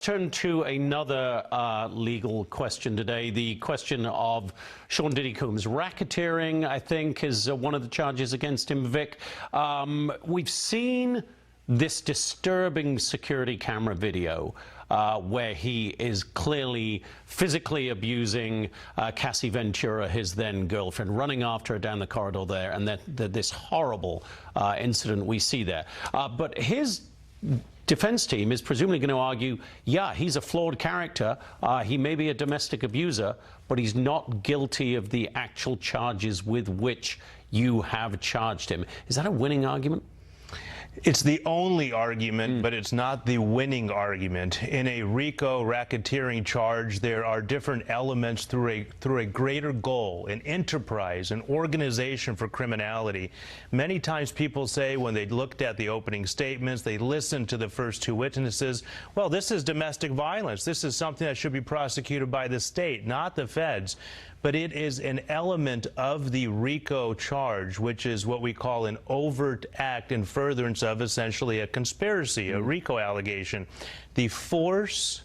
Turn to another legal question today. The question of Sean Diddy Combs. Racketeering, I think, is one of the charges against him, Vic. We've seen this disturbing security camera video where he is clearly physically abusing Cassie Ventura, his then girlfriend, running after her down the corridor there, and this horrible incident we see there. But his defense team is presumably going to argue, yeah, he's a flawed character, he may be a domestic abuser, but he's not guilty of the actual charges with which you have charged him. Is that a winning argument? It's the only argument, but it's not the winning argument. In a RICO racketeering charge, there are different elements through a greater goal, an enterprise, an organization for criminality. Many times people say when they looked at the opening statements, they listened to the first two witnesses, well, this is domestic violence. This is something that should be prosecuted by the state, not the feds. But it is an element of the RICO charge, which is what we call an overt act in furtherance of essentially a conspiracy, a RICO allegation. The force,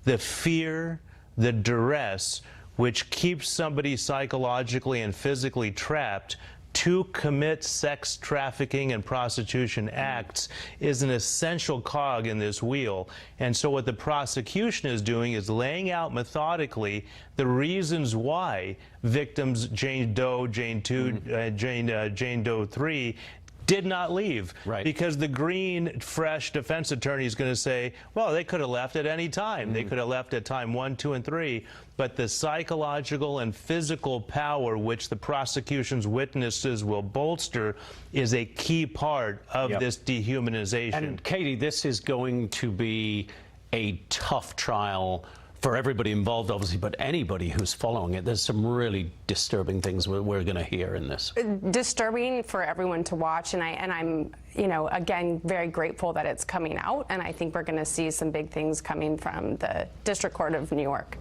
the fear, the duress, which keeps somebody psychologically and physically trapped to commit sex trafficking and prostitution acts is an essential cog in this wheel. And so what the prosecution is doing is laying out methodically the reasons why victims Jane Doe, Jane 2, Jane Doe 3 did not leave. Right. Because the green, fresh defense attorney is going to say, well, they could have left at any time. They could have left at time 1, 2, and 3. But the psychological and physical power which the prosecution's witnesses will bolster is a key part of this dehumanization. And Katie, this is going to be a tough trial for everybody involved, obviously, but anybody who's following it. There's some really disturbing things we're going to hear in this. Disturbing for everyone to watch, and I'm, you know, again, very grateful that it's coming out, and I think we're going to see some big things coming from the District Court of New York.